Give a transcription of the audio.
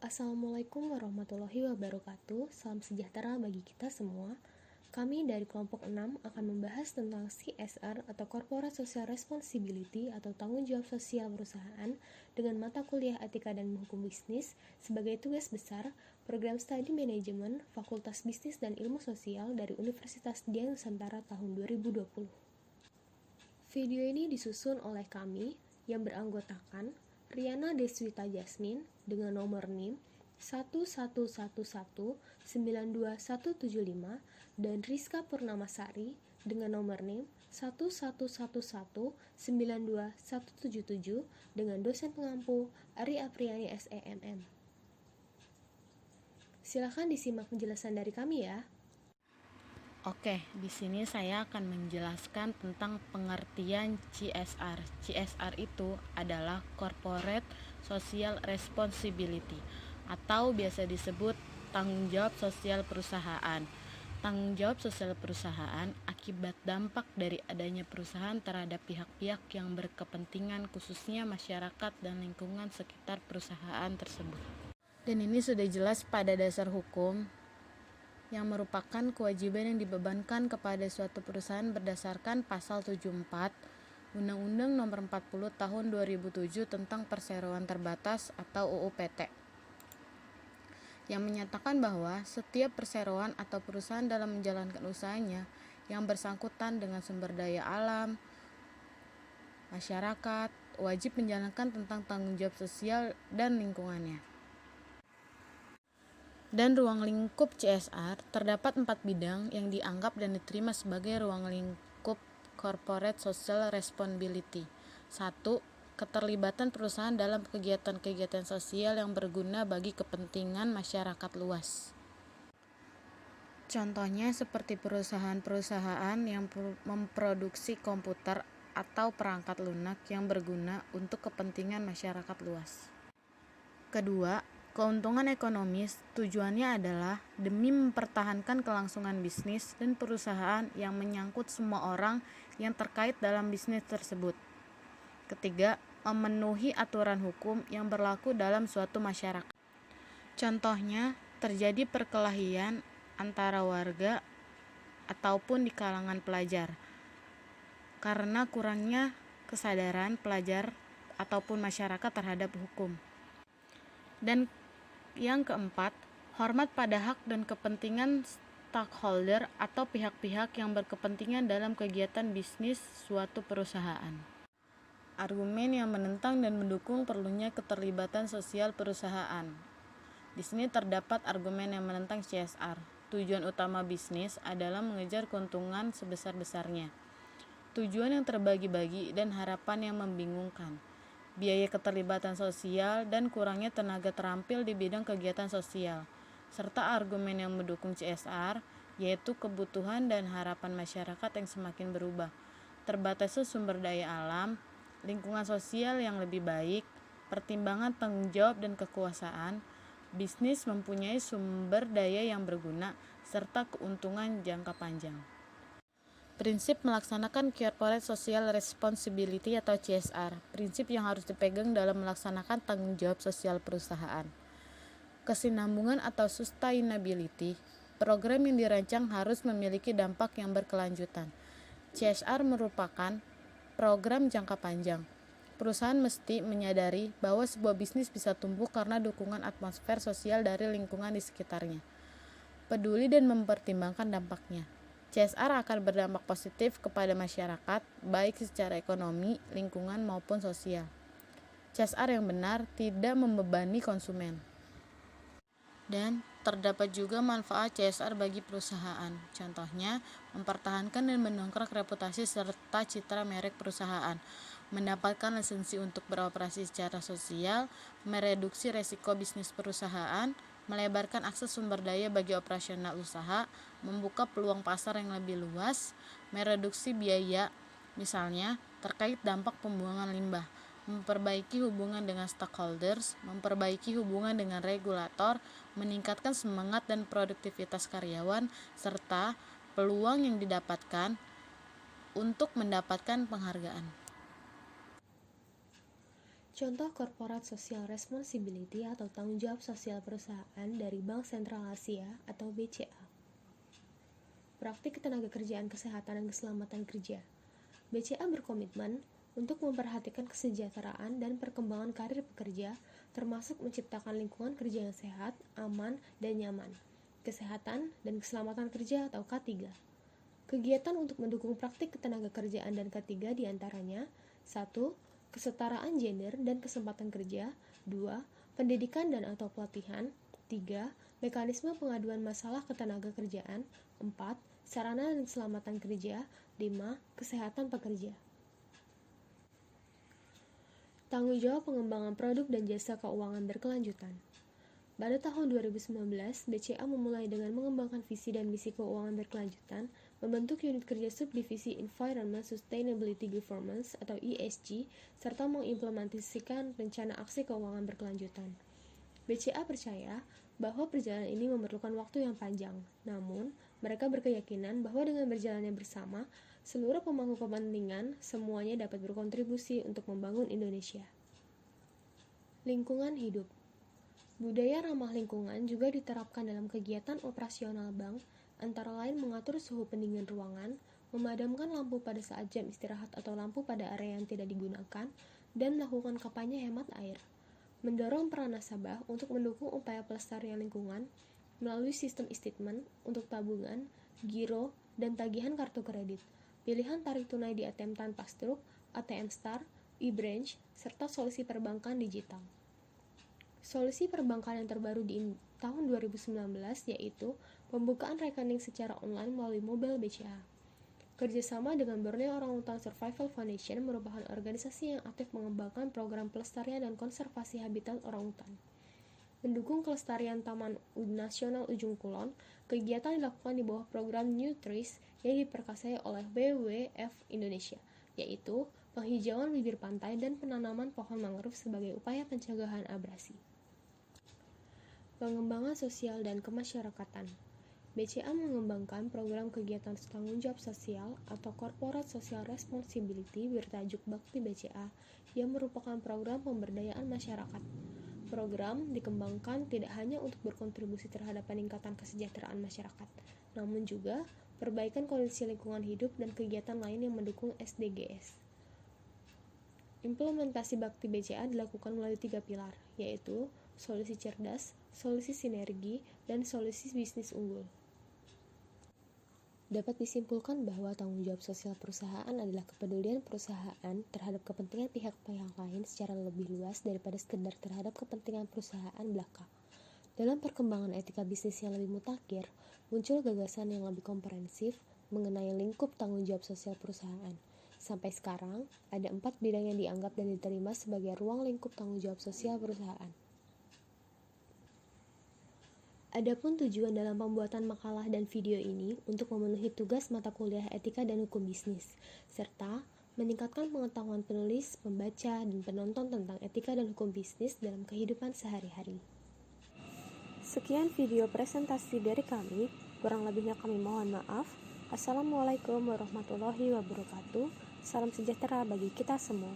Assalamualaikum warahmatullahi wabarakatuh. Salam sejahtera bagi kita semua. Kami dari kelompok 6 akan membahas tentang CSR atau Corporate Social Responsibility atau tanggung jawab sosial perusahaan dengan mata kuliah etika dan hukum bisnis sebagai tugas besar program studi manajemen Fakultas Bisnis dan Ilmu Sosial dari Universitas Dian Nusantara tahun 2020. Video ini disusun oleh kami yang beranggotakan Riana Deswita Jasmine dengan nomor NIM 111192175 dan Rizka Purnamasari dengan nomor NIM 111192177 dengan dosen pengampu Ari Apriani SEMM. Silakan disimak penjelasan dari kami ya. Oke, di sini saya akan menjelaskan tentang pengertian CSR. CSR itu adalah Corporate Social Responsibility atau biasa disebut tanggung jawab sosial perusahaan. Tanggung jawab sosial perusahaan akibat dampak dari adanya perusahaan terhadap pihak-pihak yang berkepentingan, khususnya masyarakat dan lingkungan sekitar perusahaan tersebut. Dan ini sudah jelas pada dasar hukum yang merupakan kewajiban yang dibebankan kepada suatu perusahaan berdasarkan pasal 74 Undang-Undang Nomor 40 Tahun 2007 tentang Perseroan Terbatas atau UU PT, yang menyatakan bahwa setiap perseroan atau perusahaan dalam menjalankan usahanya yang bersangkutan dengan sumber daya alam, masyarakat, wajib menjalankan tentang tanggung jawab sosial dan lingkungannya. Dan ruang lingkup CSR terdapat 4 bidang yang dianggap dan diterima sebagai ruang lingkup Corporate Social Responsibility. 1. Keterlibatan perusahaan dalam kegiatan-kegiatan sosial yang berguna bagi kepentingan masyarakat luas. Contohnya seperti perusahaan-perusahaan yang memproduksi komputer atau perangkat lunak yang berguna untuk kepentingan masyarakat luas. Kedua, keuntungan ekonomis tujuannya adalah demi mempertahankan kelangsungan bisnis dan perusahaan yang menyangkut semua orang yang terkait dalam bisnis tersebut. Ketiga, memenuhi aturan hukum yang berlaku dalam suatu masyarakat. Contohnya, terjadi perkelahian antara warga ataupun di kalangan pelajar karena kurangnya kesadaran pelajar ataupun masyarakat terhadap hukum. Dan yang keempat, hormat pada hak dan kepentingan stakeholder atau pihak-pihak yang berkepentingan dalam kegiatan bisnis suatu perusahaan. Argumen yang menentang dan mendukung perlunya keterlibatan sosial perusahaan. Di sini terdapat argumen yang menentang CSR. Tujuan utama bisnis adalah mengejar keuntungan sebesar-besarnya. Tujuan yang terbagi-bagi dan harapan yang membingungkan. Biaya keterlibatan sosial dan kurangnya tenaga terampil di bidang kegiatan sosial, serta argumen yang mendukung CSR, yaitu kebutuhan dan harapan masyarakat yang semakin berubah, terbatasnya sumber daya alam, lingkungan sosial yang lebih baik, pertimbangan tanggung jawab dan kekuasaan, bisnis mempunyai sumber daya yang berguna, serta keuntungan jangka panjang. Prinsip melaksanakan Corporate Social Responsibility atau CSR, prinsip yang harus dipegang dalam melaksanakan tanggung jawab sosial perusahaan. Kesinambungan atau sustainability, program yang dirancang harus memiliki dampak yang berkelanjutan. CSR merupakan program jangka panjang. Perusahaan mesti menyadari bahwa sebuah bisnis bisa tumbuh karena dukungan atmosfer sosial dari lingkungan di sekitarnya. Peduli dan mempertimbangkan dampaknya. CSR akan berdampak positif kepada masyarakat, baik secara ekonomi, lingkungan, maupun sosial. CSR yang benar tidak membebani konsumen. Dan terdapat juga manfaat CSR bagi perusahaan. Contohnya, mempertahankan dan mendongkrak reputasi serta citra merek perusahaan, mendapatkan lisensi untuk beroperasi secara sosial, mereduksi resiko bisnis perusahaan, melebarkan akses sumber daya bagi operasional usaha, membuka peluang pasar yang lebih luas, mereduksi biaya, misalnya terkait dampak pembuangan limbah, memperbaiki hubungan dengan stakeholders, memperbaiki hubungan dengan regulator, meningkatkan semangat dan produktivitas karyawan, serta peluang yang didapatkan untuk mendapatkan penghargaan. Contoh Corporate Social Responsibility atau tanggung jawab sosial perusahaan dari Bank Sentral Asia atau BCA. Praktik ketenagakerjaan kesehatan dan keselamatan kerja. BCA berkomitmen untuk memperhatikan kesejahteraan dan perkembangan karir pekerja, termasuk menciptakan lingkungan kerja yang sehat, aman, dan nyaman. Kesehatan dan keselamatan kerja atau K3. Kegiatan untuk mendukung praktik ketenagakerjaan dan K3 diantaranya 1. Kesetaraan gender dan kesempatan kerja. 2. Pendidikan dan atau pelatihan. 3. Mekanisme pengaduan masalah ketenagakerjaan. 4. Sarana dan keselamatan kerja. 5. Kesehatan pekerja. Tanggung jawab pengembangan produk dan jasa keuangan berkelanjutan. Pada tahun 2019, BCA memulai dengan mengembangkan visi dan misi keuangan berkelanjutan, membentuk unit kerja subdivisi Environment Sustainability Governance atau ESG, serta mengimplementasikan rencana aksi keuangan berkelanjutan. BCA percaya bahwa perjalanan ini memerlukan waktu yang panjang, namun mereka berkeyakinan bahwa dengan berjalannya bersama, seluruh pemangku kepentingan semuanya dapat berkontribusi untuk membangun Indonesia. Lingkungan hidup. Budaya ramah lingkungan juga diterapkan dalam kegiatan operasional bank, antara lain mengatur suhu pendingin ruangan, memadamkan lampu pada saat jam istirahat atau lampu pada area yang tidak digunakan, dan melakukan kampanye hemat air. Mendorong peran nasabah untuk mendukung upaya pelestarian lingkungan melalui sistem e-statement untuk tabungan, giro, dan tagihan kartu kredit, pilihan tarik tunai di ATM tanpa struk, ATM Star, e-branch, serta solusi perbankan digital. Solusi perbankan yang terbaru di tahun 2019 yaitu pembukaan rekening secara online melalui mobile BCA. Kerjasama dengan Borneo Orangutan Survival Foundation merupakan organisasi yang aktif mengembangkan program pelestarian dan konservasi habitat orangutan. Mendukung kelestarian Taman Nasional Ujung Kulon, kegiatan dilakukan di bawah program New Trees yang diperkasai oleh WWF Indonesia, yaitu penghijauan bibir pantai dan penanaman pohon mangrove sebagai upaya pencegahan abrasi. Pengembangan sosial dan kemasyarakatan. BCA mengembangkan program kegiatan tanggung jawab sosial atau Corporate Social Responsibility bertajuk Bakti BCA yang merupakan program pemberdayaan masyarakat. Program dikembangkan tidak hanya untuk berkontribusi terhadap peningkatan kesejahteraan masyarakat, namun juga perbaikan kondisi lingkungan hidup dan kegiatan lain yang mendukung SDGs. Implementasi Bakti BCA dilakukan melalui 3 pilar, yaitu solusi cerdas, solusi sinergi, dan solusi bisnis unggul. Dapat disimpulkan bahwa tanggung jawab sosial perusahaan adalah kepedulian perusahaan terhadap kepentingan pihak-pihak lain secara lebih luas daripada sekedar terhadap kepentingan perusahaan belaka. Dalam perkembangan etika bisnis yang lebih mutakhir, muncul gagasan yang lebih komprehensif mengenai lingkup tanggung jawab sosial perusahaan. Sampai sekarang, ada 4 bidang yang dianggap dan diterima sebagai ruang lingkup tanggung jawab sosial perusahaan. Adapun tujuan dalam pembuatan makalah dan video ini untuk memenuhi tugas mata kuliah etika dan hukum bisnis, serta meningkatkan pengetahuan penulis, pembaca, dan penonton tentang etika dan hukum bisnis dalam kehidupan sehari-hari. Sekian video presentasi dari kami, kurang lebihnya kami mohon maaf. Assalamualaikum warahmatullahi wabarakatuh. Salam sejahtera bagi kita semua.